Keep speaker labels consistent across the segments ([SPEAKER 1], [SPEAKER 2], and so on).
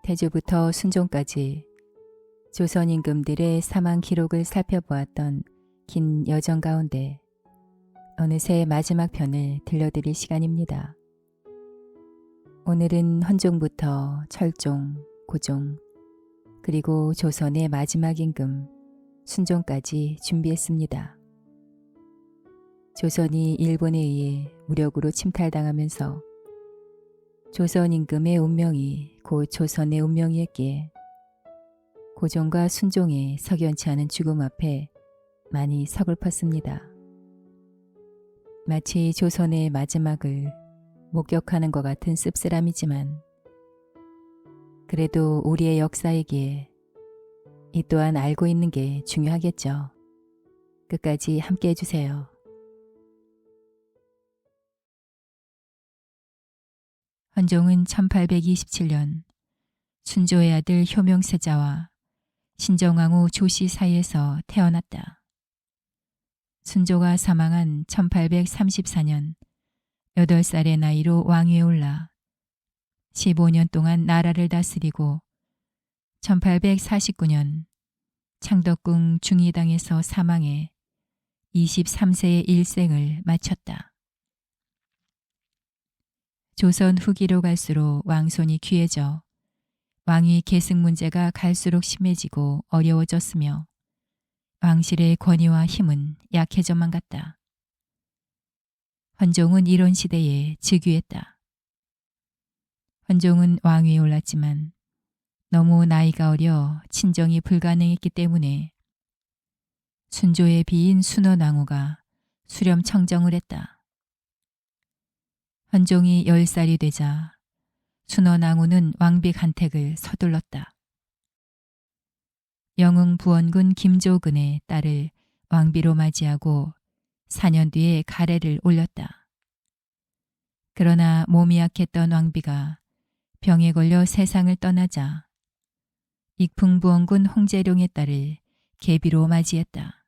[SPEAKER 1] 태조부터 순종까지 조선 임금들의 사망 기록을 살펴보았던 긴 여정 가운데 어느새 마지막 편을 들려드릴 시간입니다. 오늘은 헌종부터 철종, 고종, 그리고 조선의 마지막 임금 순종까지 준비했습니다. 조선이 일본에 의해 무력으로 침탈당하면서 조선 임금의 운명이 곧 조선의 운명이었기에 고종과 순종의 석연치 않은 죽음 앞에 많이 서글펐습니다. 마치 조선의 마지막을 목격하는 것 같은 씁쓸함이지만 그래도 우리의 역사이기에 이 또한 알고 있는 게 중요하겠죠. 끝까지 함께 해주세요. 헌종은 1827년 순조의 아들 효명세자와 신정왕후 조씨 사이에서 태어났다. 순조가 사망한 1834년 8살의 나이로 왕위에 올라 15년 동안 나라를 다스리고 1849년 창덕궁 중의당에서 사망해 23세의 일생을 마쳤다. 조선 후기로 갈수록 왕손이 귀해져 왕위 계승 문제가 갈수록 심해지고 어려워졌으며 왕실의 권위와 힘은 약해져만 갔다. 헌종은 이런 시대에 즉위했다. 헌종은 왕위에 올랐지만 너무 나이가 어려 친정이 불가능했기 때문에 순조의 비인 순원왕후가 수렴 청정을 했다. 헌종이 10살이 되자 순원왕후는 왕비 간택을 서둘렀다. 영흥 부원군 김조근의 딸을 왕비로 맞이하고 4년 뒤에 가래를 올렸다. 그러나 몸이 약했던 왕비가 병에 걸려 세상을 떠나자 익풍부원군 홍재룡의 딸을 계비로 맞이했다.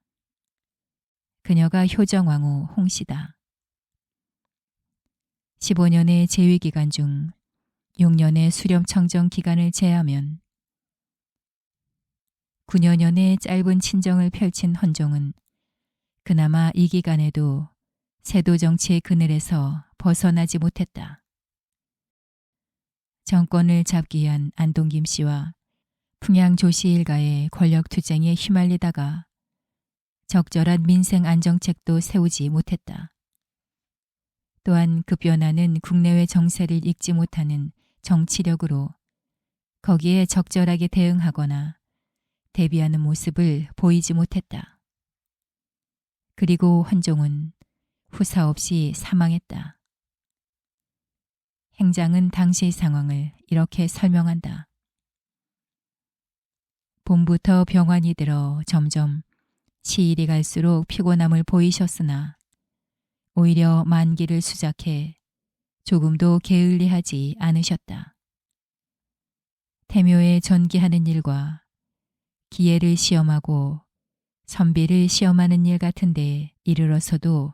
[SPEAKER 1] 그녀가 효정왕후 홍씨다. 15년의 재위기간 중 6년의 수렴청정 기간을 제하면 9년여의 짧은 친정을 펼친 헌종은 그나마 이 기간에도 세도 정치의 그늘에서 벗어나지 못했다. 정권을 잡기 위한 안동 김씨와 풍양 조씨 일가의 권력 투쟁에 휘말리다가 적절한 민생 안정책도 세우지 못했다. 또한 급변하는 국내외 정세를 읽지 못하는 정치력으로 거기에 적절하게 대응하거나 대비하는 모습을 보이지 못했다. 그리고 헌종은 후사 없이 사망했다. 행장은 당시의 상황을 이렇게 설명한다. 봄부터 병환이 들어 점점 시일이 갈수록 피곤함을 보이셨으나 오히려 만기를 수작해 조금도 게을리하지 않으셨다. 태묘에 전기하는 일과 기회를 시험하고 선비를 시험하는 일 같은데 이르러서도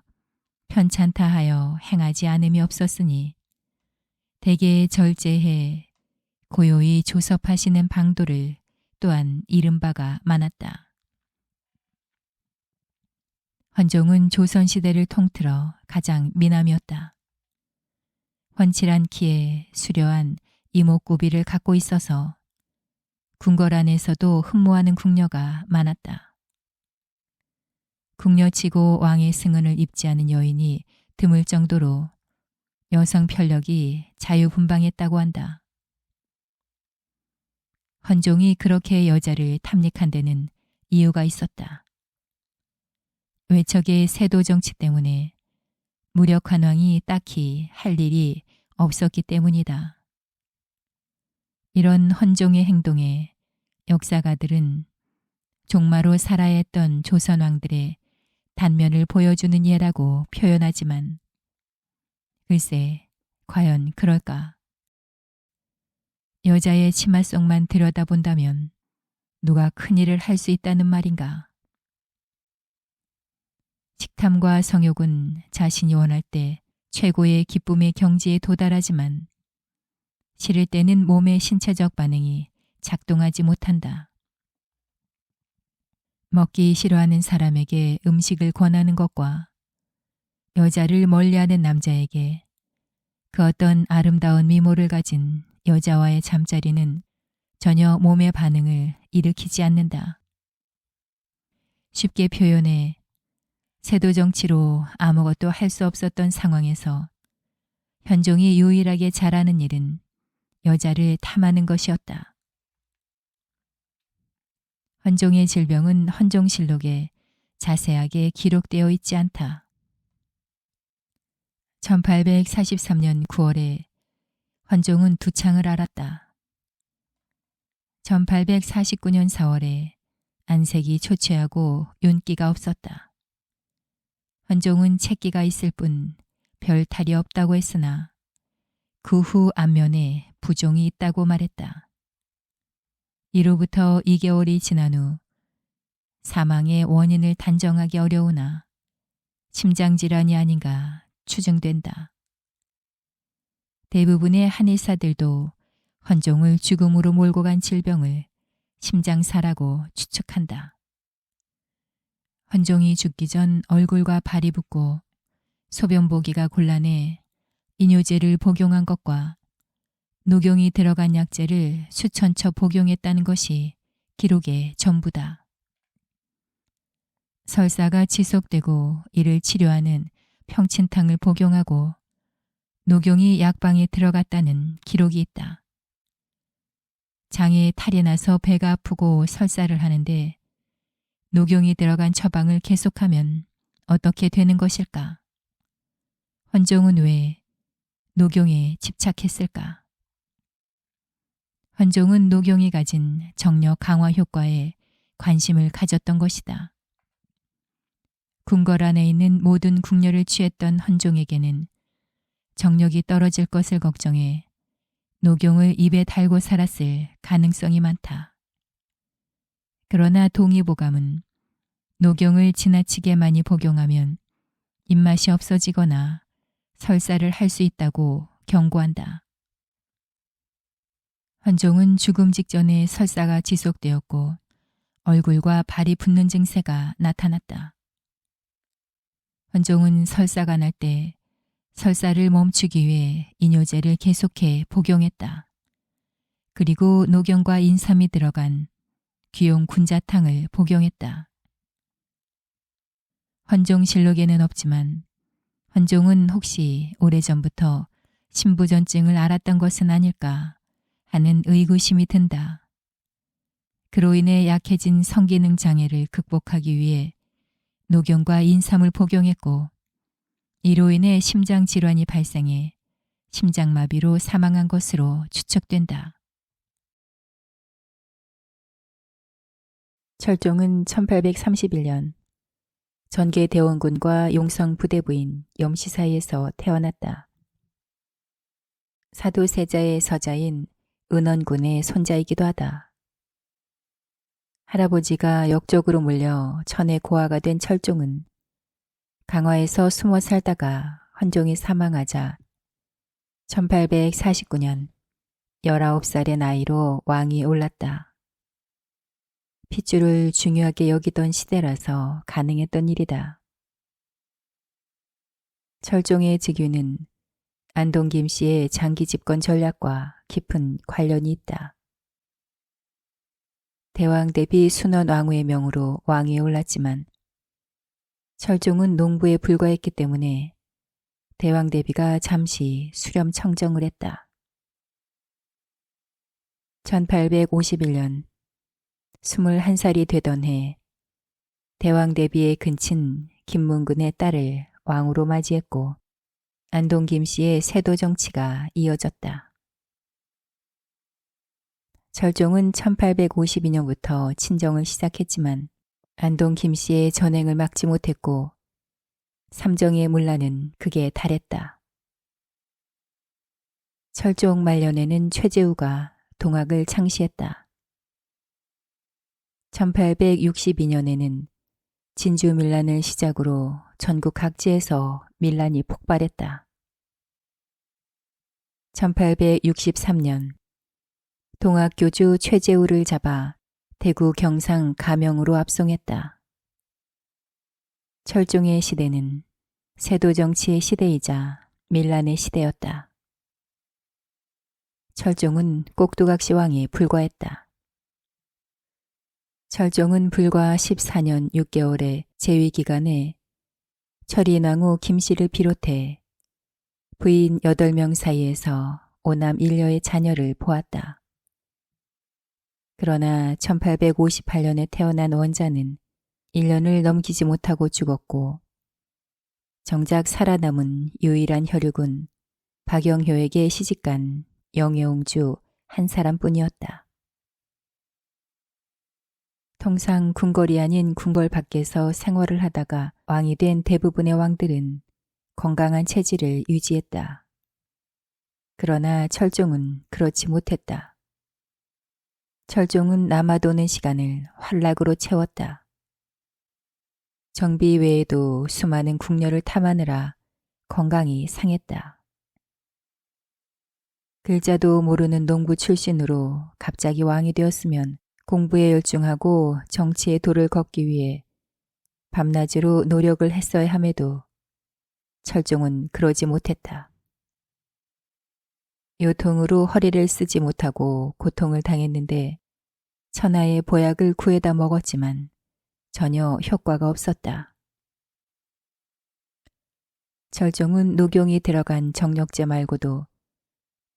[SPEAKER 1] 편찮다 하여 행하지 않음이 없었으니 대개 절제해 고요히 조섭하시는 방도를 또한 잃은 바가 많았다. 헌종은 조선시대를 통틀어 가장 미남이었다. 훤칠한 키에 수려한 이목구비를 갖고 있어서 궁궐 안에서도 흠모하는 궁녀가 많았다. 궁녀치고 왕의 승은을 입지 않은 여인이 드물 정도로 여성 편력이 자유분방했다고 한다. 헌종이 그렇게 여자를 탐닉한 데는 이유가 있었다. 외척의 세도 정치 때문에 무력한 왕이 딱히 할 일이 없었기 때문이다. 이런 헌종의 행동에 역사가들은 종마로 살아야 했던 조선 왕들의 단면을 보여주는 예라고 표현하지만 글쎄 과연 그럴까? 여자의 치마 속만 들여다본다면 누가 큰일을 할 수 있다는 말인가? 식탐과 성욕은 자신이 원할 때 최고의 기쁨의 경지에 도달하지만 싫을 때는 몸의 신체적 반응이 작동하지 못한다. 먹기 싫어하는 사람에게 음식을 권하는 것과 여자를 멀리하는 남자에게 그 어떤 아름다운 미모를 가진 여자와의 잠자리는 전혀 몸의 반응을 일으키지 않는다. 쉽게 표현해 세도 정치로 아무것도 할 수 없었던 상황에서 현종이 유일하게 잘하는 일은 여자를 탐하는 것이었다. 헌종의 질병은 헌종실록에 자세하게 기록되어 있지 않다. 1843년 9월에 헌종은 두창을 앓았다. 1849년 4월에 안색이 초췌하고 윤기가 없었다. 헌종은 채기가 있을 뿐 별 탈이 없다고 했으나 그 후 안면에 부종이 있다고 말했다. 이로부터 2개월이 지난 후 사망의 원인을 단정하기 어려우나 심장질환이 아닌가 추정된다. 대부분의 한의사들도 헌종을 죽음으로 몰고 간 질병을 심장사라고 추측한다. 헌종이 죽기 전 얼굴과 발이 붓고 소변 보기가 곤란해 이뇨제를 복용한 것과 녹용이 들어간 약재를 수천 첩 복용했다는 것이 기록의 전부다. 설사가 지속되고 이를 치료하는 평친탕을 복용하고 녹용이 약방에 들어갔다는 기록이 있다. 장에 탈이 나서 배가 아프고 설사를 하는데 녹용이 들어간 처방을 계속하면 어떻게 되는 것일까? 헌종은 왜 녹용에 집착했을까? 헌종은 녹용이 가진 정력 강화 효과에 관심을 가졌던 것이다. 궁궐 안에 있는 모든 궁녀를 취했던 헌종에게는 정력이 떨어질 것을 걱정해 녹용을 입에 달고 살았을 가능성이 많다. 그러나 동의보감은 녹용을 지나치게 많이 복용하면 입맛이 없어지거나 설사를 할 수 있다고 경고한다. 헌종은 죽음 직전에 설사가 지속되었고 얼굴과 발이 붓는 증세가 나타났다. 헌종은 설사가 날 때 설사를 멈추기 위해 이뇨제를 계속해 복용했다. 그리고 녹용과 인삼이 들어간 귀용 군자탕을 복용했다. 헌종실록에는 없지만 헌종은 혹시 오래전부터 신부전증을 앓았던 것은 아닐까 하는 의구심이 든다. 그로 인해 약해진 성기능 장애를 극복하기 위해 녹용과 인삼을 복용했고 이로 인해 심장질환이 발생해 심장마비로 사망한 것으로 추측된다. 철종은 1831년 전개대원군과 용성 부대부인 염씨 사이에서 태어났다. 사도세자의 서자인 은원군의 손자이기도 하다. 할아버지가 역적으로 물려 천의 고아가 된 철종은 강화에서 숨어 살다가 헌종이 사망하자 1849년 19살의 나이로 왕위 올랐다. 핏줄을 중요하게 여기던 시대라서 가능했던 일이다. 철종의 즉위는 안동 김씨의 장기 집권 전략과 깊은 관련이 있다. 대왕 대비 순원 왕후의 명으로 왕위에 올랐지만 철종은 농부에 불과했기 때문에 대왕 대비가 잠시 수렴 청정을 했다. 1851년 21살이 되던 해 대왕 대비의 근친 김문근의 딸을 왕으로 맞이했고 안동 김씨의 세도 정치가 이어졌다. 철종은 1852년부터 친정을 시작했지만 안동 김씨의 전행을 막지 못했고 삼정의 문란은 극에 달했다. 철종 말년에는 최재우가 동학을 창시했다. 1862년에는 진주 밀란을 시작으로 전국 각지에서 밀란이 폭발했다. 1863년 동학교주 최재우를 잡아 대구 경상 가명으로 압송했다. 철종의 시대는 세도정치의 시대이자 밀란의 시대였다. 철종은 꼭두각시 왕에 불과했다. 철종은 불과 14년 6개월의 재위기간에 철인왕후 김씨를 비롯해 부인 8명 사이에서 오남 1녀의 자녀를 보았다. 그러나 1858년에 태어난 원자는 1년을 넘기지 못하고 죽었고 정작 살아남은 유일한 혈육은 박영효에게 시집간 영예옹주 한 사람뿐이었다. 통상 궁궐이 아닌 궁궐 밖에서 생활을 하다가 왕이 된 대부분의 왕들은 건강한 체질을 유지했다. 그러나 철종은 그렇지 못했다. 철종은 남아도는 시간을 활락으로 채웠다. 정비 외에도 수많은 궁녀를 탐하느라 건강이 상했다. 글자도 모르는 농부 출신으로 갑자기 왕이 되었으면 공부에 열중하고 정치의 도를 걷기 위해 밤낮으로 노력을 했어야 함에도 철종은 그러지 못했다. 요통으로 허리를 쓰지 못하고 고통을 당했는데 천하의 보약을 구해다 먹었지만 전혀 효과가 없었다. 철종은 녹용이 들어간 정력제 말고도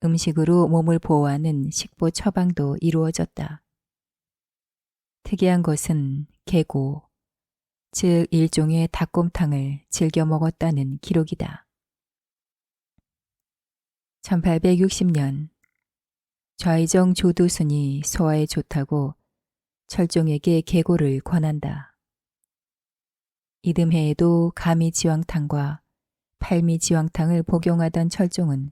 [SPEAKER 1] 음식으로 몸을 보호하는 식보 처방도 이루어졌다. 특이한 것은 개고, 즉 일종의 닭곰탕을 즐겨 먹었다는 기록이다. 1860년 좌의정 조두순이 소화에 좋다고 철종에게 개고를 권한다. 이듬해에도 가미지왕탕과 팔미지왕탕을 복용하던 철종은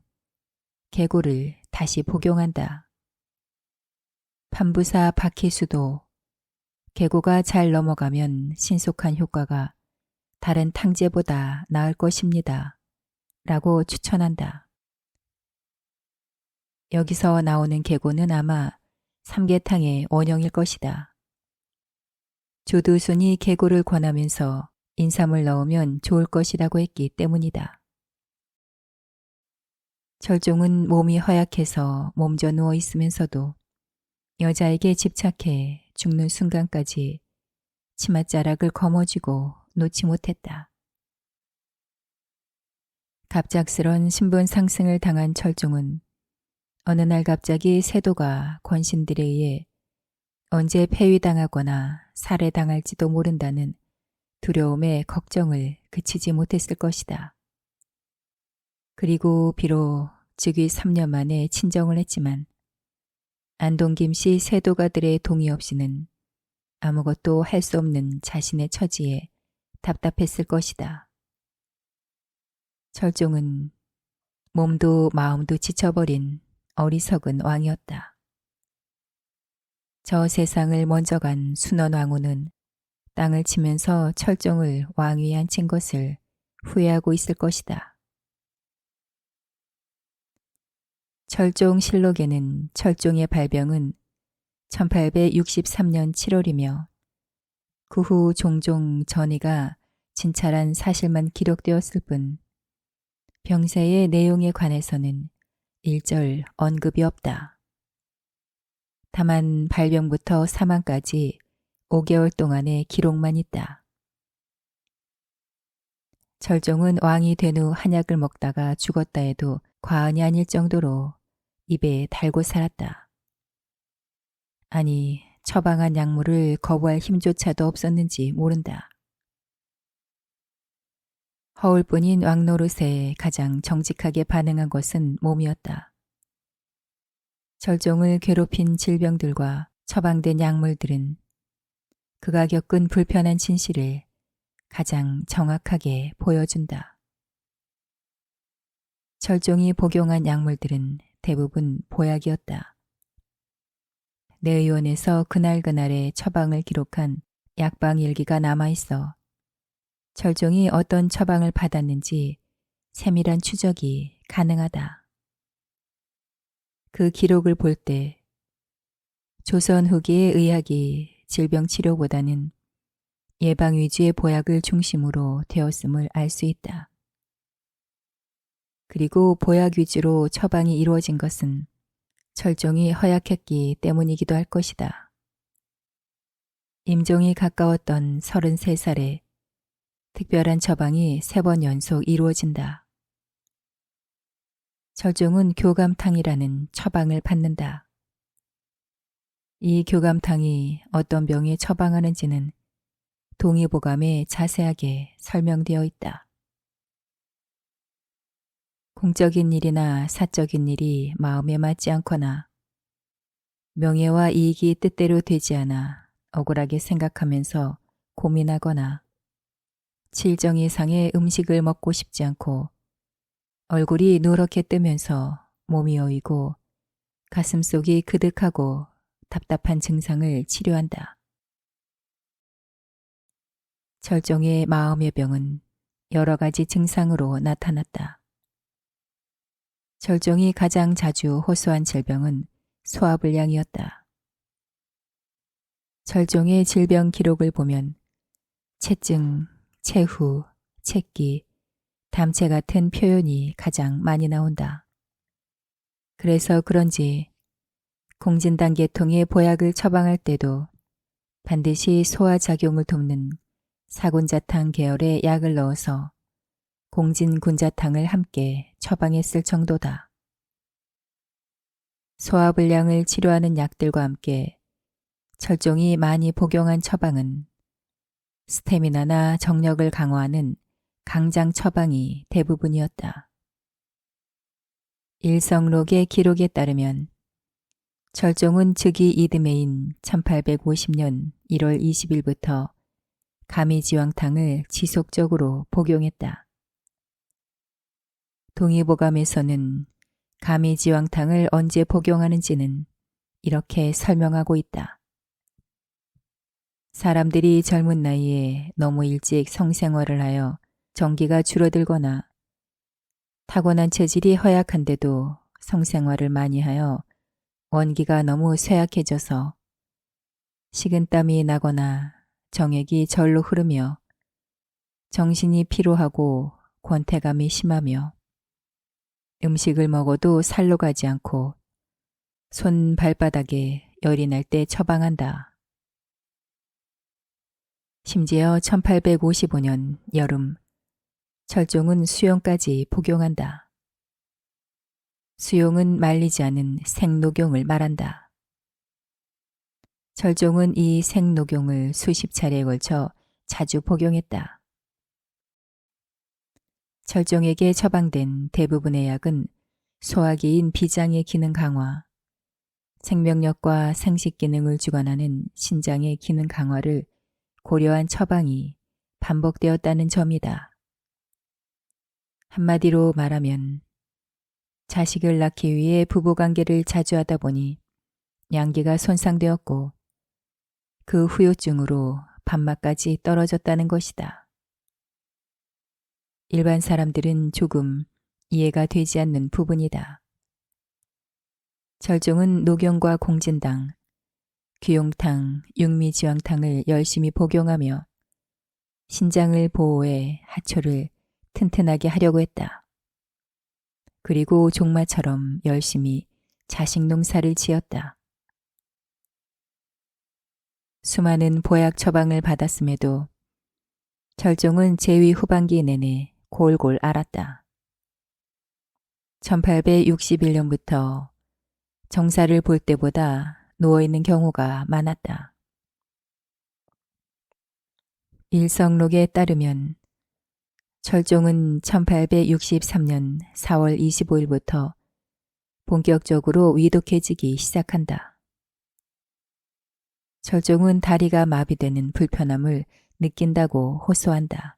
[SPEAKER 1] 개고를 다시 복용한다. 판부사 박희수도 개고가 잘 넘어가면 신속한 효과가 다른 탕제보다 나을 것입니다. 라고 추천한다. 여기서 나오는 개고는 아마 삼계탕의 원형일 것이다. 조두순이 개고를 권하면서 인삼을 넣으면 좋을 것이라고 했기 때문이다. 철종은 몸이 허약해서 몸져 누워 있으면서도 여자에게 집착해 죽는 순간까지 치맛자락을 거머쥐고 놓지 못했다. 갑작스런 신분 상승을 당한 철종은 어느 날 갑자기 세도가 권신들에 의해 언제 폐위당하거나 살해당할지도 모른다는 두려움에 걱정을 그치지 못했을 것이다. 그리고 비록 즉위 3년 만에 친정을 했지만 안동김씨 세도가들의 동의 없이는 아무것도 할 수 없는 자신의 처지에 답답했을 것이다. 철종은 몸도 마음도 지쳐버린 어리석은 왕이었다. 저 세상을 먼저 간 순원왕후는 땅을 치면서 철종을 왕위에 앉힌 것을 후회하고 있을 것이다. 철종실록에는 철종의 발병은 1863년 7월이며 그 후 종종 전이가 진찰한 사실만 기록되었을 뿐 병세의 내용에 관해서는 일절 언급이 없다. 다만 발병부터 사망까지 5개월 동안의 기록만 있다. 철종은 왕이 된 후 한약을 먹다가 죽었다 해도 과언이 아닐 정도로 입에 달고 살았다. 아니, 처방한 약물을 거부할 힘조차도 없었는지 모른다. 허울뿐인 왕노릇에 가장 정직하게 반응한 것은 몸이었다. 철종을 괴롭힌 질병들과 처방된 약물들은 그가 겪은 불편한 진실을 가장 정확하게 보여준다. 철종이 복용한 약물들은 대부분 보약이었다. 내의원에서 그날그날의 처방을 기록한 약방 일기가 남아있어 철종이 어떤 처방을 받았는지 세밀한 추적이 가능하다. 그 기록을 볼 때 조선 후기의 의학이 질병 치료보다는 예방 위주의 보약을 중심으로 되었음을 알 수 있다. 그리고 보약 위주로 처방이 이루어진 것은 철종이 허약했기 때문이기도 할 것이다. 임종이 가까웠던 33살에 특별한 처방이 3번 연속 이루어진다. 철종은 교감탕이라는 처방을 받는다. 이 교감탕이 어떤 병에 처방하는지는 동의보감에 자세하게 설명되어 있다. 공적인 일이나 사적인 일이 마음에 맞지 않거나 명예와 이익이 뜻대로 되지 않아 억울하게 생각하면서 고민하거나 질정 이상의 음식을 먹고 싶지 않고 얼굴이 누렇게 뜨면서 몸이 어이고 가슴속이 그득하고 답답한 증상을 치료한다. 철종의 마음의 병은 여러 가지 증상으로 나타났다. 철종이 가장 자주 호소한 질병은 소화불량이었다. 철종의 질병 기록을 보면 체증, 체후, 체기, 담체 같은 표현이 가장 많이 나온다. 그래서 그런지 공진단 계통의 보약을 처방할 때도 반드시 소화작용을 돕는 사군자탕 계열의 약을 넣어서 공진군자탕을 함께 처방했을 정도다. 소화불량을 치료하는 약들과 함께 철종이 많이 복용한 처방은 스태미나나 정력을 강화하는 강장 처방이 대부분이었다. 일성록의 기록에 따르면 철종은 즉위 이듬해인 1850년 1월 20일부터 가미지왕탕을 지속적으로 복용했다. 동의보감에서는 가미지왕탕을 언제 복용하는지는 이렇게 설명하고 있다. 사람들이 젊은 나이에 너무 일찍 성생활을 하여 정기가 줄어들거나 타고난 체질이 허약한데도 성생활을 많이 하여 원기가 너무 쇠약해져서 식은땀이 나거나 정액이 절로 흐르며 정신이 피로하고 권태감이 심하며 음식을 먹어도 살로 가지 않고 손 발바닥에 열이 날 때 처방한다. 심지어 1855년 여름 철종은 수용까지 복용한다. 수용은 말리지 않은 생녹용을 말한다. 철종은 이 생녹용을 수십 차례에 걸쳐 자주 복용했다. 철종에게 처방된 대부분의 약은 소화기인 비장의 기능 강화, 생명력과 생식 기능을 주관하는 신장의 기능 강화를 고려한 처방이 반복되었다는 점이다. 한마디로 말하면 자식을 낳기 위해 부부관계를 자주 하다 보니 양기가 손상되었고 그 후유증으로 밥맛까지 떨어졌다는 것이다. 일반 사람들은 조금 이해가 되지 않는 부분이다. 철종은 녹용과 공진당, 귀용탕, 육미지왕탕을 열심히 복용하며 신장을 보호해 하초를 튼튼하게 하려고 했다. 그리고 종마처럼 열심히 자식 농사를 지었다. 수많은 보약 처방을 받았음에도 철종은 재위 후반기 내내 골골 앓았다. 1861년부터 정사를 볼 때보다 누워있는 경우가 많았다. 일성록에 따르면 철종은 1863년 4월 25일부터 본격적으로 위독해지기 시작한다. 철종은 다리가 마비되는 불편함을 느낀다고 호소한다.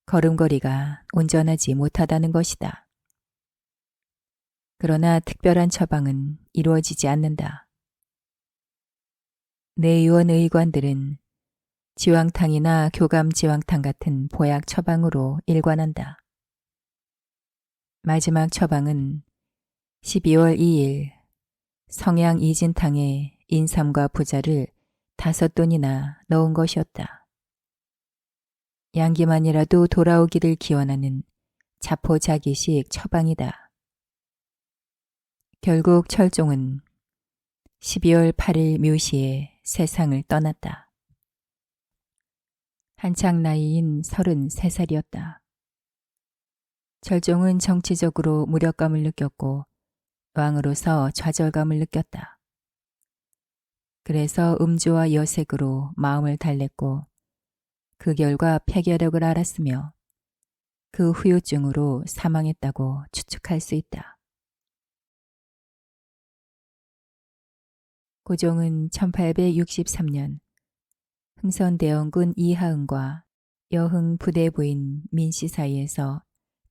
[SPEAKER 1] 걸음걸이가 온전하지 못하다는 것이다. 그러나 특별한 처방은 이루어지지 않는다. 내의원 의관들은 지왕탕이나 교감지왕탕 같은 보약 처방으로 일관한다. 마지막 처방은 12월 2일 성양 이진탕에 인삼과 부자를 5돈이나 넣은 것이었다. 양기만이라도 돌아오기를 기원하는 자포자기식 처방이다. 결국 철종은 12월 8일 묘시에 세상을 떠났다. 한창 나이인 33살이었다. 철종은 정치적으로 무력감을 느꼈고 왕으로서 좌절감을 느꼈다. 그래서 음주와 여색으로 마음을 달랬고 그 결과 폐결핵을 앓았으며 그 후유증으로 사망했다고 추측할 수 있다. 고종은 1863년 흥선대원군 이하응과 여흥 부대부인 민씨 사이에서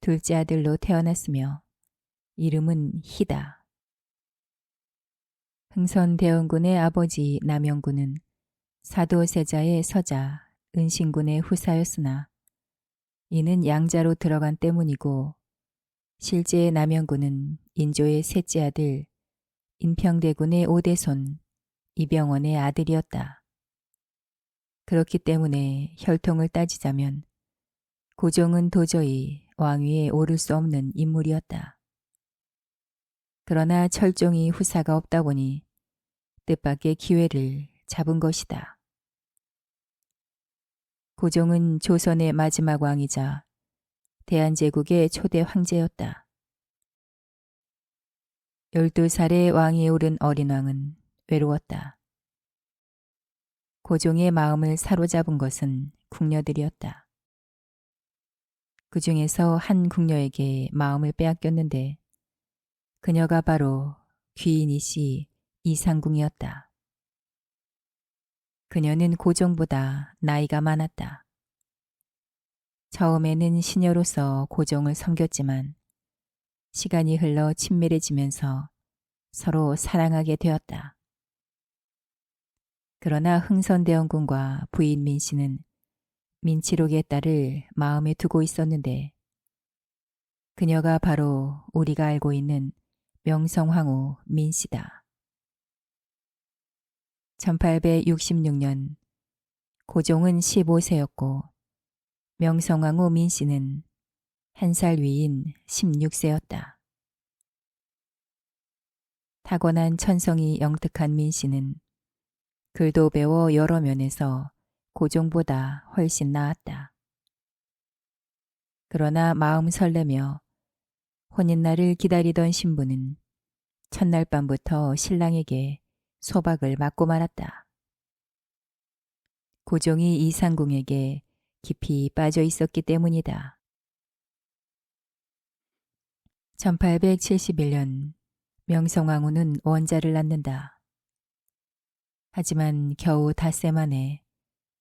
[SPEAKER 1] 둘째 아들로 태어났으며 이름은 희다. 흥선대원군의 아버지 남영군은 사도세자의 서자 은신군의 후사였으나 이는 양자로 들어간 때문이고 실제 남영군은 인조의 셋째 아들 인평대군의 오대손 이병원의 아들이었다. 그렇기 때문에 혈통을 따지자면 고종은 도저히 왕위에 오를 수 없는 인물이었다. 그러나 철종이 후사가 없다 보니 뜻밖의 기회를 잡은 것이다. 고종은 조선의 마지막 왕이자 대한제국의 초대 황제였다. 12살에 왕위에 오른 어린 왕은 외로웠다. 고종의 마음을 사로잡은 것은 궁녀들이었다. 그 중에서 한 궁녀에게 마음을 빼앗겼는데 그녀가 바로 귀인이씨 이상궁이었다. 그녀는 고종보다 나이가 많았다. 처음에는 시녀로서 고종을 섬겼지만 시간이 흘러 친밀해지면서 서로 사랑하게 되었다. 그러나 흥선대원군과 부인 민씨는 민치록의 딸을 마음에 두고 있었는데 그녀가 바로 우리가 알고 있는 명성황후 민씨다. 1866년 고종은 15세였고 명성황후 민씨는 1살 위인 16세였다. 타고난 천성이 영특한 민씨는 글도 배워 여러 면에서 고종보다 훨씬 나았다. 그러나 마음 설레며 혼인날을 기다리던 신부는 첫날 밤부터 신랑에게 소박을 맞고 말았다. 고종이 이상궁에게 깊이 빠져 있었기 때문이다. 1871년 명성황후는 원자를 낳는다. 하지만 겨우 닷새 만에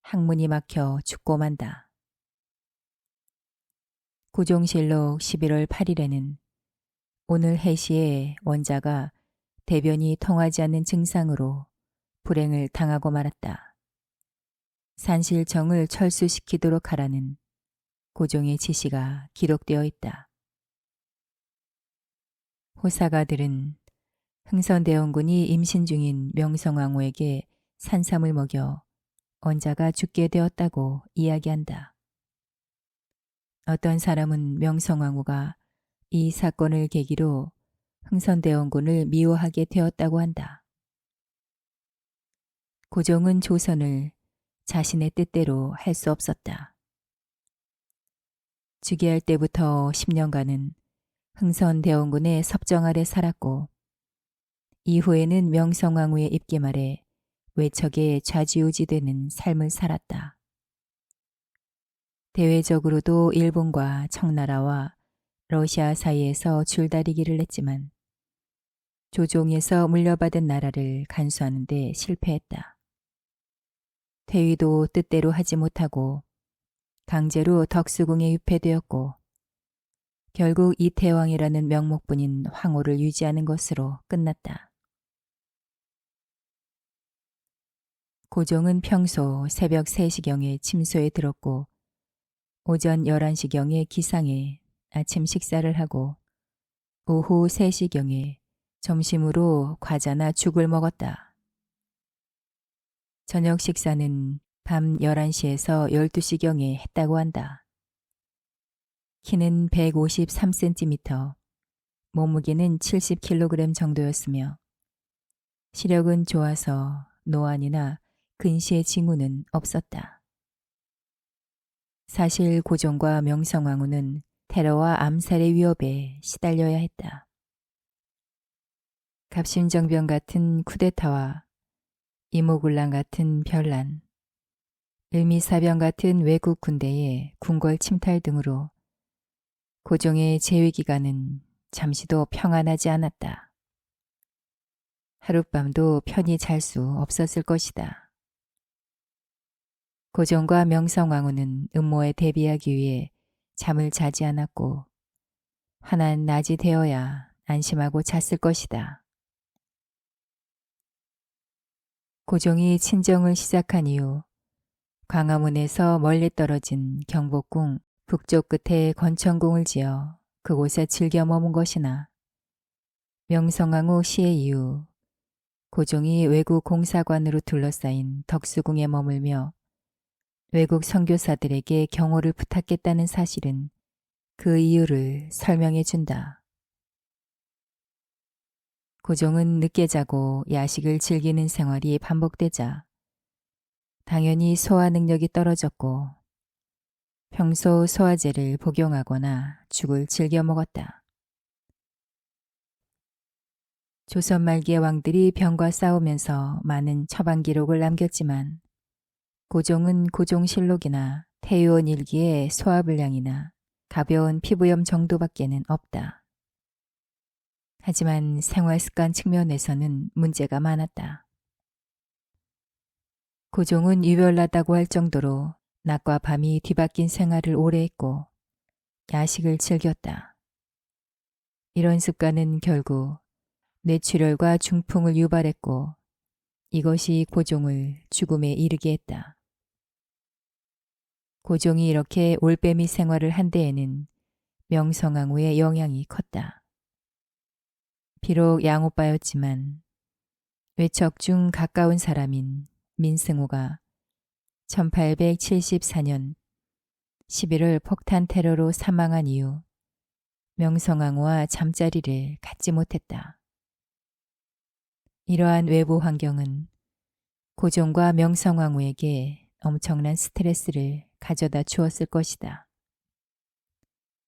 [SPEAKER 1] 항문이 막혀 죽고 만다. 고종실록 11월 8일에는 오늘 해시에 원자가 대변이 통하지 않는 증상으로 불행을 당하고 말았다. 산실정을 철수시키도록 하라는 고종의 지시가 기록되어 있다. 호사가들은 흥선대원군이 임신 중인 명성황후에게 산삼을 먹여 원자가 죽게 되었다고 이야기한다. 어떤 사람은 명성황후가 이 사건을 계기로 흥선대원군을 미워하게 되었다고 한다. 고종은 조선을 자신의 뜻대로 할 수 없었다. 즉위할 때부터 10년간은 흥선대원군의 섭정 아래 살았고 이후에는 명성황후의 입김 아래 외척에 좌지우지되는 삶을 살았다. 대외적으로도 일본과 청나라와 러시아 사이에서 줄다리기를 했지만 조종에서 물려받은 나라를 간수하는 데 실패했다. 태위도 뜻대로 하지 못하고 강제로 덕수궁에 유폐되었고 결국 이태왕이라는 명목뿐인 황호를 유지하는 것으로 끝났다. 고종은 평소 새벽 3시경에 침소에 들었고 오전 11시경에 기상해 아침 식사를 하고 오후 3시경에 점심으로 과자나 죽을 먹었다. 저녁 식사는 밤 11시에서 12시경에 했다고 한다. 키는 153cm, 몸무게는 70kg 정도였으며 시력은 좋아서 노안이나 근시의 징후는 없었다. 사실 고종과 명성황후는 테러와 암살의 위협에 시달려야 했다. 갑신정변 같은 쿠데타와 이모군란 같은 변란, 을미사병 같은 외국 군대의 궁궐 침탈 등으로 고종의 재위 기간은 잠시도 평안하지 않았다. 하룻밤도 편히 잘 수 없었을 것이다. 고종과 명성황후는 음모에 대비하기 위해 잠을 자지 않았고 환한 낮이 되어야 안심하고 잤을 것이다. 고종이 친정을 시작한 이후 광화문에서 멀리 떨어진 경복궁 북쪽 끝에 건천궁을 지어 그곳에 즐겨 머문 것이나 명성황후 시해 이후 고종이 외국 공사관으로 둘러싸인 덕수궁에 머물며 외국 선교사들에게 경호를 부탁했다는 사실은 그 이유를 설명해 준다. 고종은 늦게 자고 야식을 즐기는 생활이 반복되자 당연히 소화 능력이 떨어졌고 평소 소화제를 복용하거나 죽을 즐겨 먹었다. 조선 말기의 왕들이 병과 싸우면서 많은 처방 기록을 남겼지만 고종은 고종실록이나 태유원 일기의 소화불량이나 가벼운 피부염 정도밖에는 없다. 하지만 생활습관 측면에서는 문제가 많았다. 고종은 유별나다고 할 정도로 낮과 밤이 뒤바뀐 생활을 오래 했고 야식을 즐겼다. 이런 습관은 결국 뇌출혈과 중풍을 유발했고 이것이 고종을 죽음에 이르게 했다. 고종이 이렇게 올빼미 생활을 한 데에는 명성황후의 영향이 컸다. 비록 양오빠였지만 외척 중 가까운 사람인 민승호가 1874년 11월 폭탄 테러로 사망한 이후 명성황후와 잠자리를 갖지 못했다. 이러한 외부 환경은 고종과 명성황후에게 엄청난 스트레스를 가져다 주었을 것이다.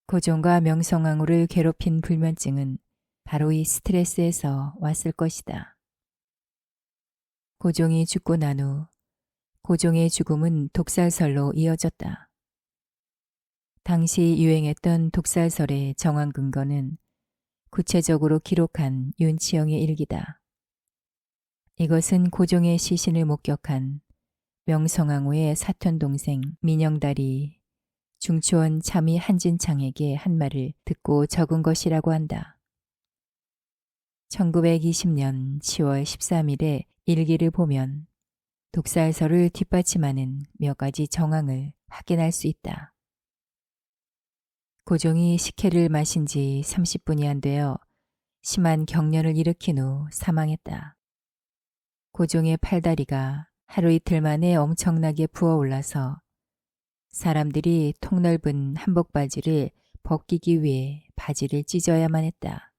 [SPEAKER 1] 고종과 명성황후를 괴롭힌 불면증은 바로 이 스트레스에서 왔을 것이다. 고종이 죽고 난 후 고종의 죽음은 독살설로 이어졌다. 당시 유행했던 독살설의 정황 근거는 구체적으로 기록한 윤치영의 일기다. 이것은 고종의 시신을 목격한 명성황후의 사촌 동생 민영달이 중초원 참의 한진창에게 한 말을 듣고 적은 것이라고 한다. 1920년 10월 13일에 일기를 보면 독살설을 뒷받침하는 몇 가지 정황을 확인할 수 있다. 고종이 식혜를 마신 지 30분이 안 되어 심한 경련을 일으킨 후 사망했다. 고종의 팔다리가 하루 이틀 만에 엄청나게 부어올라서 사람들이 통넓은 한복 바지를 벗기기 위해 바지를 찢어야만 했다.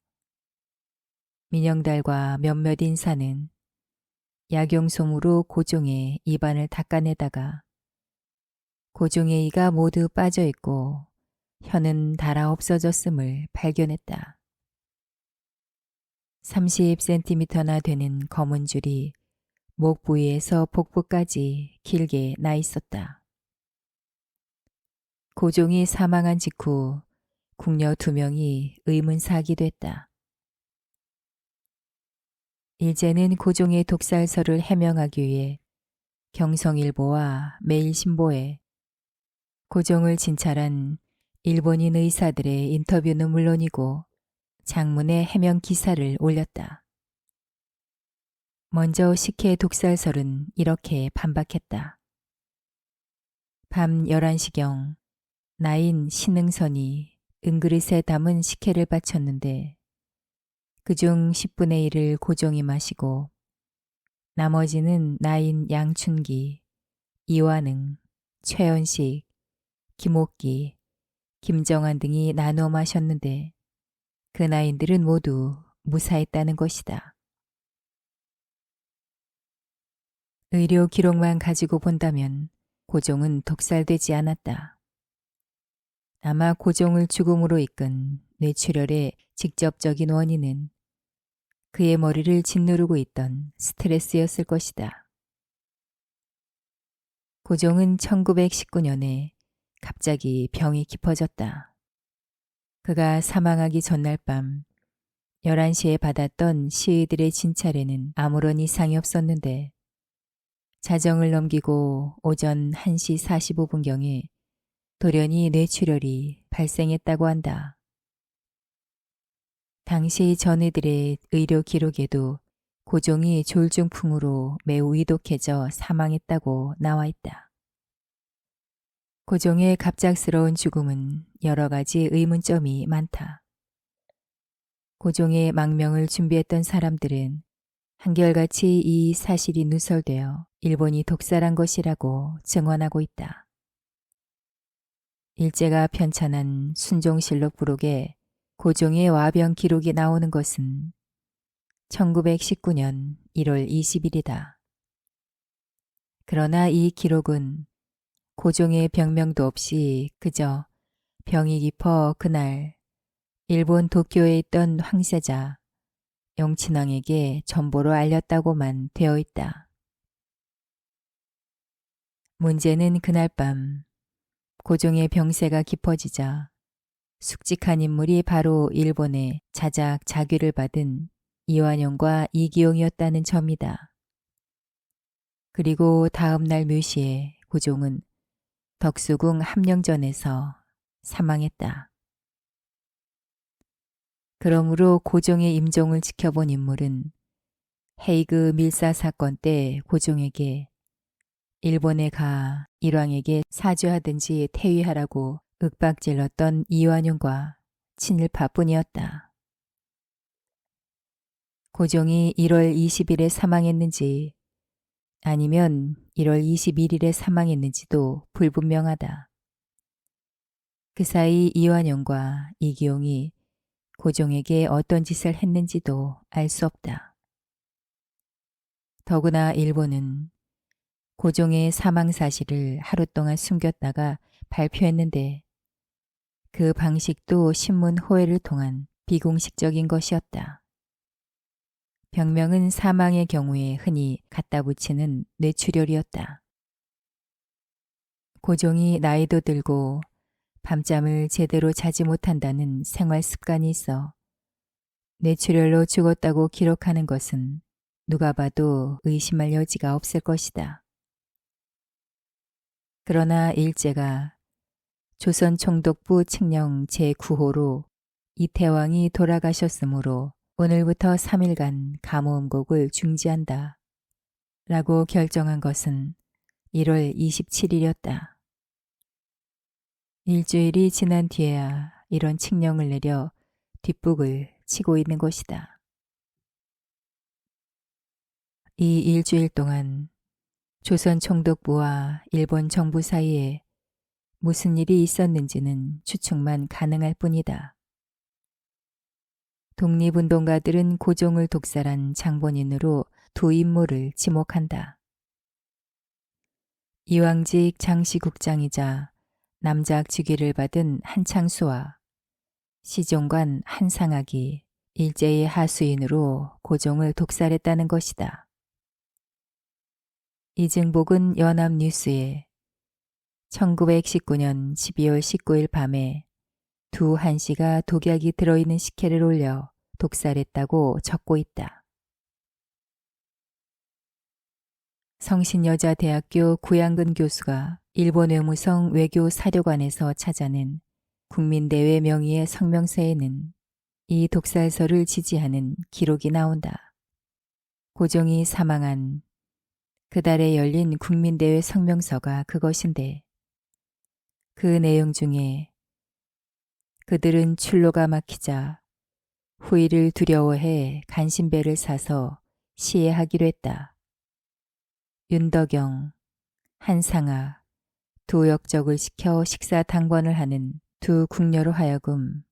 [SPEAKER 1] 민영달과 몇몇 인사는 약용솜으로 고종의 입안을 닦아내다가 고종의 이가 모두 빠져있고 혀는 닳아 없어졌음을 발견했다. 30cm나 되는 검은 줄이 목 부위에서 복부까지 길게 나 있었다. 고종이 사망한 직후 궁녀 2명이 의문사기됐다. 일제는 고종의 독살설을 해명하기 위해 경성일보와 매일신보에 고종을 진찰한 일본인 의사들의 인터뷰는 물론이고 장문의 해명 기사를 올렸다. 먼저 식혜 독살설은 이렇게 반박했다. 밤 11시경 나인 신흥선이 은그릇에 담은 식혜를 바쳤는데 그중 10분의 1을 고종이 마시고 나머지는 나인 양춘기, 이완흥, 최연식, 김옥기, 김정한 등이 나눠 마셨는데 그 나인들은 모두 무사했다는 것이다. 의료 기록만 가지고 본다면 고종은 독살되지 않았다. 아마 고종을 죽음으로 이끈 뇌출혈의 직접적인 원인은 그의 머리를 짓누르고 있던 스트레스였을 것이다. 고종은 1919년에 갑자기 병이 깊어졌다. 그가 사망하기 전날 밤 11시에 받았던 시의들의 진찰에는 아무런 이상이 없었는데 자정을 넘기고 오전 1시 45분경에 돌연히 뇌출혈이 발생했다고 한다. 당시 전의들의 의료 기록에도 고종이 졸중풍으로 매우 위독해져 사망했다고 나와 있다. 고종의 갑작스러운 죽음은 여러 가지 의문점이 많다. 고종의 망명을 준비했던 사람들은 한결같이 이 사실이 누설되어 일본이 독살한 것이라고 증언하고 있다. 일제가 편찬한 순종실록 부록에 고종의 와병 기록이 나오는 것은 1919년 1월 20일이다. 그러나 이 기록은 고종의 병명도 없이 그저 병이 깊어 그날 일본 도쿄에 있던 황세자 영친왕에게 전보로 알렸다고만 되어 있다. 문제는 그날 밤 고종의 병세가 깊어지자 숙직한 인물이 바로 일본의 자작 자귀를 받은 이완용과 이기용이었다는 점이다. 그리고 다음 날 묘시에 고종은 덕수궁 함령전에서 사망했다. 그러므로 고종의 임종을 지켜본 인물은 헤이그 밀사 사건 때 고종에게 일본에 가 일왕에게 사죄하든지 퇴위하라고 윽박질렀던 이완용과 친일파뿐이었다. 고종이 1월 20일에 사망했는지 아니면 1월 21일에 사망했는지도 불분명하다. 그 사이 이완용과 이기용이 고종에게 어떤 짓을 했는지도 알 수 없다. 더구나 일본은 고종의 사망 사실을 하루 동안 숨겼다가 발표했는데 그 방식도 신문 호해를 통한 비공식적인 것이었다. 병명은 사망의 경우에 흔히 갖다 붙이는 뇌출혈이었다. 고종이 나이도 들고 밤잠을 제대로 자지 못한다는 생활 습관이 있어 뇌출혈로 죽었다고 기록하는 것은 누가 봐도 의심할 여지가 없을 것이다. 그러나 일제가 조선 총독부 칙령 제9호로 이태왕이 돌아가셨으므로 오늘부터 3일간 감호음곡을 중지한다 라고 결정한 것은 1월 27일이었다. 일주일이 지난 뒤에야 이런 칙령을 내려 뒷북을 치고 있는 것이다. 이 일주일 동안 조선 총독부와 일본 정부 사이에 무슨 일이 있었는지는 추측만 가능할 뿐이다. 독립운동가들은 고종을 독살한 장본인으로 두 인물을 지목한다. 이왕직 장시국장이자 남작 직위를 받은 한창수와 시종관 한상학이 일제의 하수인으로 고종을 독살했다는 것이다. 이증복은 연합뉴스에 1919년 12월 19일 밤에 두 한씨가 독약이 들어있는 식혜를 올려 독살했다고 적고 있다. 성신여자대학교 구양근 교수가 일본 외무성 외교사료관에서 찾아낸 국민대회 명의의 성명서에는 이 독살설을 지지하는 기록이 나온다. 고종이 사망한 그달에 열린 국민대회 성명서가 그것인데 그 내용 중에 그들은 출로가 막히자 후일을 두려워해 간신배를 사서 시해하기로 했다. 윤덕영, 한상아, 두 역적을 시켜 식사 당번을 하는 두 궁녀로 하여금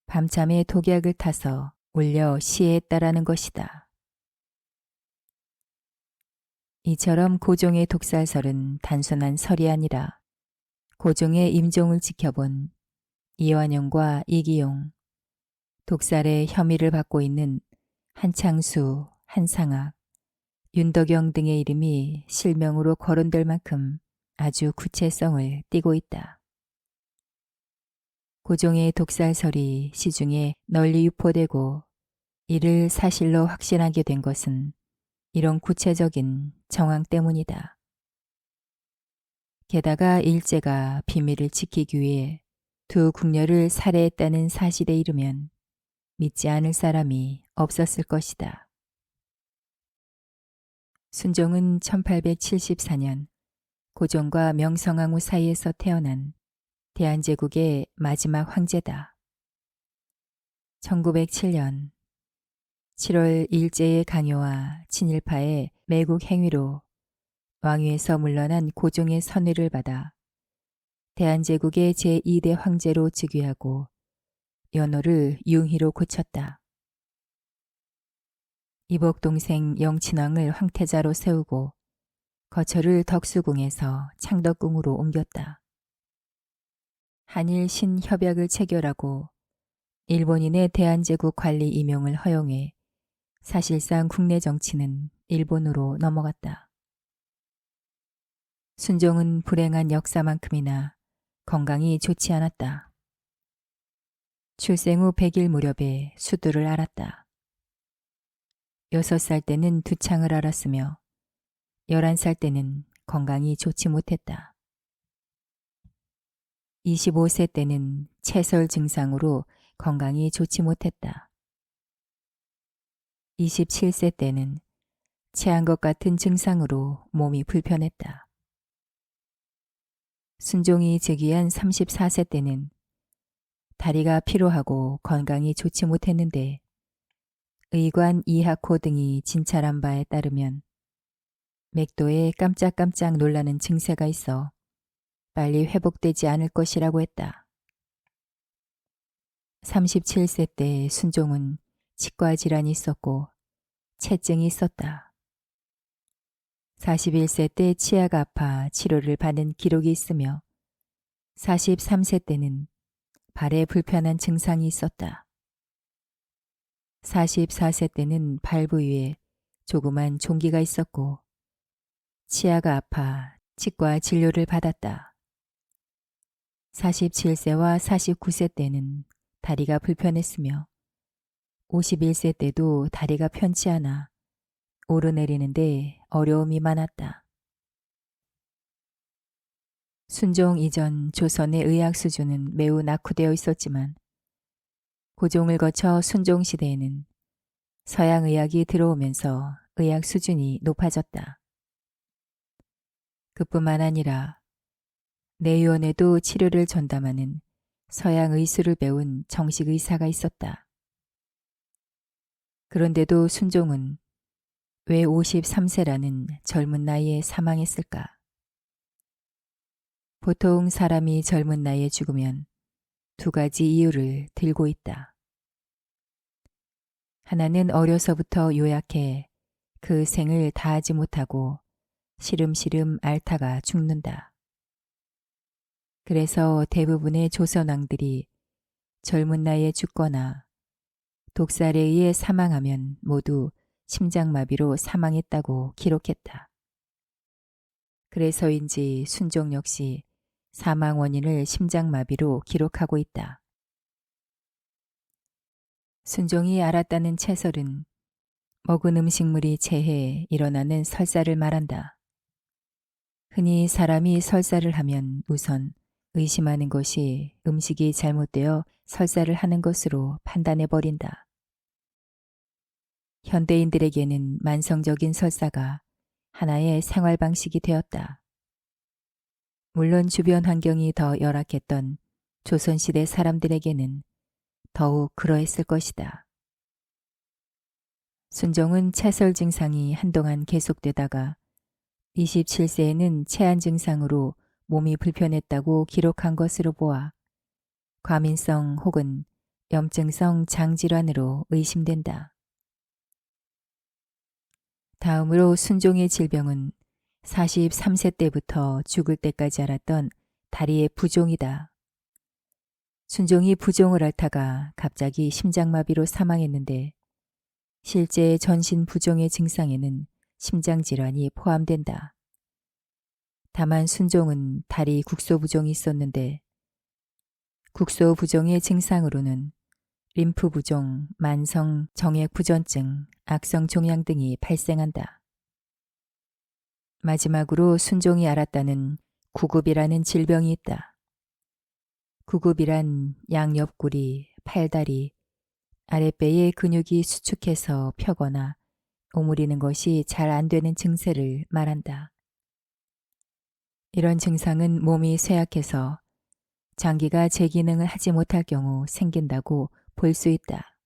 [SPEAKER 1] 밤잠에 독약을 타서 올려 시해했다라는 것이다. 이처럼 고종의 독살설은 단순한 설이 아니라 고종의 임종을 지켜본 이완용과 이기용, 독살의 혐의를 받고 있는 한창수, 한상학, 윤덕영 등의 이름이 실명으로 거론될 만큼 아주 구체성을 띠고 있다. 고종의 독살설이 시중에 널리 유포되고 이를 사실로 확신하게 된 것은 이런 구체적인 정황 때문이다. 게다가 일제가 비밀을 지키기 위해 두 궁녀를 살해했다는 사실에 이르면 믿지 않을 사람이 없었을 것이다. 순종은 1874년 고종과 명성황후 사이에서 태어난 대한제국의 마지막 황제다. 1907년 7월 일제의 강요와 친일파의 매국 행위로 왕위에서 물러난 고종의 선회를 받아 대한제국의 제2대 황제로 즉위하고 연호를 융희로 고쳤다. 이복 동생 영친왕을 황태자로 세우고 거처를 덕수궁에서 창덕궁으로 옮겼다. 한일 신협약을 체결하고 일본인의 대한제국 관리 임용을 허용해 사실상 국내 정치는 일본으로 넘어갔다. 순종은 불행한 역사만큼이나 건강이 좋지 않았다. 출생 후 100일 무렵에 수두를 앓았다. 6살 때는 두창을 앓았으며 11살 때는 건강이 좋지 못했다. 25세 때는 체설 증상으로 건강이 좋지 못했다. 27세 때는 체한 것 같은 증상으로 몸이 불편했다. 순종이 즉위한 34세 때는 다리가 피로하고 건강이 좋지 못했는데 의관 이학호 등이 진찰한 바에 따르면 맥도에 깜짝깜짝 놀라는 증세가 있어 빨리 회복되지 않을 것이라고 했다. 37세 때 순종은 치과 질환이 있었고 체증이 있었다. 41세 때 치아가 아파 치료를 받은 기록이 있으며 43세 때는 발에 불편한 증상이 있었다. 44세 때는 발 부위에 조그만 종기가 있었고 치아가 아파 치과 진료를 받았다. 47세와 49세 때는 다리가 불편했으며 51세 때도 다리가 편치 않아 오르내리는데 어려움이 많았다. 순종 이전 조선의 의학 수준은 매우 낙후되어 있었지만 고종을 거쳐 순종 시대에는 서양 의학이 들어오면서 의학 수준이 높아졌다. 그뿐만 아니라 내의원에도 치료를 전담하는 서양 의술을 배운 정식 의사가 있었다. 그런데도 순종은 왜 53세라는 젊은 나이에 사망했을까? 보통 사람이 젊은 나이에 죽으면 두 가지 이유를 들고 있다. 하나는 어려서부터 요약해 그 생을 다하지 못하고 시름시름 앓다가 죽는다. 그래서 대부분의 조선왕들이 젊은 나이에 죽거나 독살에 의해 사망하면 모두 심장마비로 사망했다고 기록했다. 그래서인지 순종 역시 사망 원인을 심장마비로 기록하고 있다. 순종이 앓았다는 채설은 먹은 음식물이 체해 일어나는 설사를 말한다. 흔히 사람이 설사를 하면 우선 의심하는 것이 음식이 잘못되어 설사를 하는 것으로 판단해버린다. 현대인들에게는 만성적인 설사가 하나의 생활 방식이 되었다. 물론 주변 환경이 더 열악했던 조선시대 사람들에게는 더욱 그러했을 것이다. 순종은 체설 증상이 한동안 계속되다가 27세에는 체한 증상으로 몸이 불편했다고 기록한 것으로 보아 과민성 혹은 염증성 장질환으로 의심된다. 다음으로 순종의 질병은 43세 때부터 죽을 때까지 앓았던 다리의 부종이다. 순종이 부종을 앓다가 갑자기 심장마비로 사망했는데 실제 전신 부종의 증상에는 심장질환이 포함된다. 다만 순종은 다리 국소부종이 있었는데 국소부종의 증상으로는 림프부종, 만성 정액부전증, 악성종양 등이 발생한다. 마지막으로 순종이 앓았다는 구급이라는 질병이 있다. 구급이란 양옆구리, 팔다리, 아랫배의 근육이 수축해서 펴거나 오므리는 것이 잘 안 되는 증세를 말한다. 이런 증상은 몸이 쇠약해서 장기가 제 기능을 하지 못할 경우 생긴다고 볼 수 있다.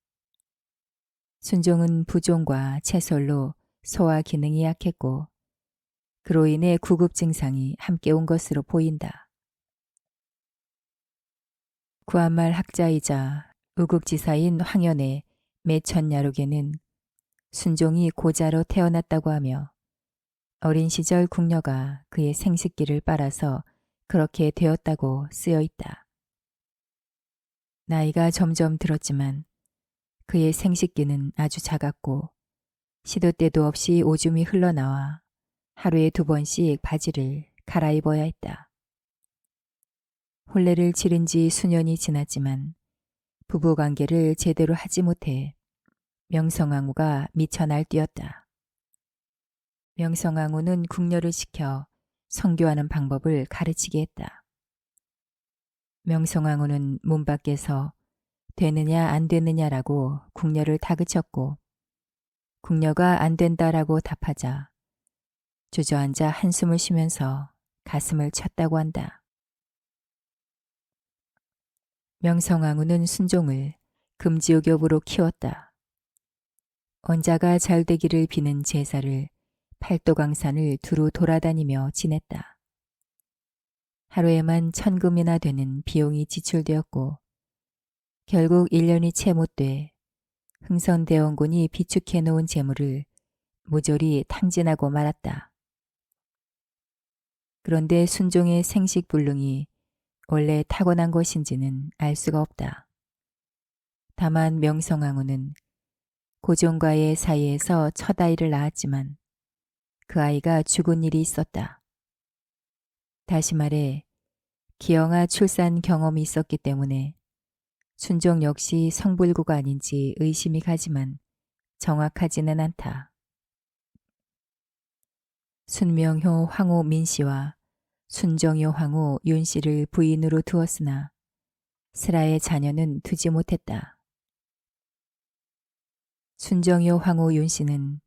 [SPEAKER 1] 순종은 부종과 채솔로 소화 기능이 약했고 그로 인해 구급 증상이 함께 온 것으로 보인다. 구한말 학자이자 의국지사인 황연의 매천야록에는 순종이 고자로 태어났다고 하며 어린 시절 궁녀가 그의 생식기를 빨아서 그렇게 되었다고 쓰여 있다. 나이가 점점 들었지만 그의 생식기는 아주 작았고 시도 때도 없이 오줌이 흘러나와 하루에 2번씩 바지를 갈아입어야 했다. 혼례를 치른 지 수년이 지났지만 부부관계를 제대로 하지 못해 명성황후가 미쳐 날뛰었다. 명성황후는 궁녀를 시켜 성교하는 방법을 가르치게 했다. 명성황후는 문 밖에서 되느냐 안 되느냐라고 궁녀를 다그쳤고 궁녀가 안 된다라고 답하자 주저앉아 한숨을 쉬면서 가슴을 쳤다고 한다. 명성황후는 순종을 금지옥엽으로 키웠다. 언자가 잘 되기를 비는 제사를 팔도강산을 두루 돌아다니며 지냈다. 하루에만 1000금이나 되는 비용이 지출되었고 결국 1년이 채 못 돼 흥선대원군이 비축해 놓은 재물을 모조리 탕진하고 말았다. 그런데 순종의 생식불능이 원래 타고난 것인지는 알 수가 없다. 다만 명성황후는 고종과의 사이에서 첫 아이를 낳았지만 그 아이가 죽은 일이 있었다. 다시 말해 기영아 출산 경험이 있었기 때문에 순종 역시 성불구가 아닌지 의심이 가지만 정확하지는 않다. 순명효 황후 민씨와 순정효 황후 윤씨를 부인으로 두었으나 슬아의 자녀는 두지 못했다. 순정효 황후 윤씨는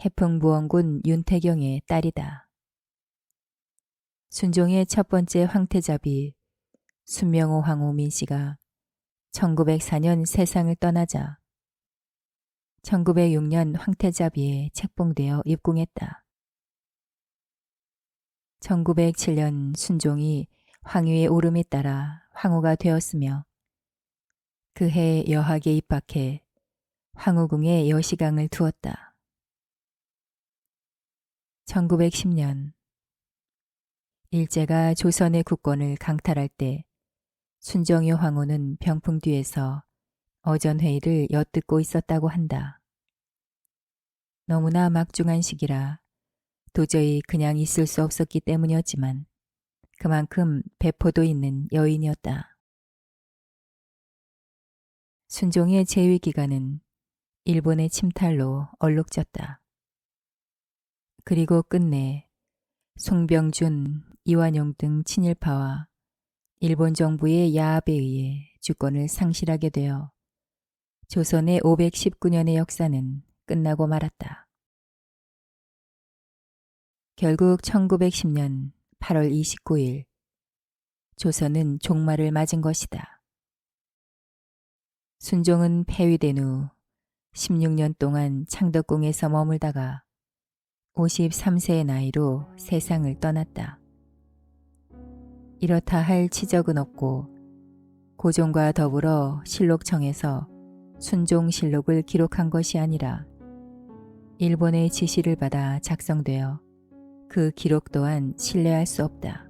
[SPEAKER 1] 해풍부원군 윤태경의 딸이다. 순종의 첫 번째 황태자비 순명호 황후 민씨가 1904년 세상을 떠나자 1906년 황태자비에 책봉되어 입궁했다. 1907년 순종이 황위의 오름에 따라 황후가 되었으며 그해 여학에 입학해 황후궁에 여시강을 두었다. 1910년 일제가 조선의 국권을 강탈할 때 순정효 황후는 병풍 뒤에서 어전회의를 엿듣고 있었다고 한다. 너무나 막중한 시기라 도저히 그냥 있을 수 없었기 때문이었지만 그만큼 배포도 있는 여인이었다. 순종의 재위기간은 일본의 침탈로 얼룩졌다. 그리고 끝내 송병준, 이완용 등 친일파와 일본 정부의 야합에 의해 주권을 상실하게 되어 조선의 519년의 역사는 끝나고 말았다. 결국 1910년 8월 29일 조선은 종말을 맞은 것이다. 순종은 폐위된 후 16년 동안 창덕궁에서 머물다가 53세의 나이로 세상을 떠났다. 이렇다 할 치적은 없고 고종과 더불어 실록청에서 순종실록을 기록한 것이 아니라 일본의 지시를 받아 작성되어 그 기록 또한 신뢰할 수 없다.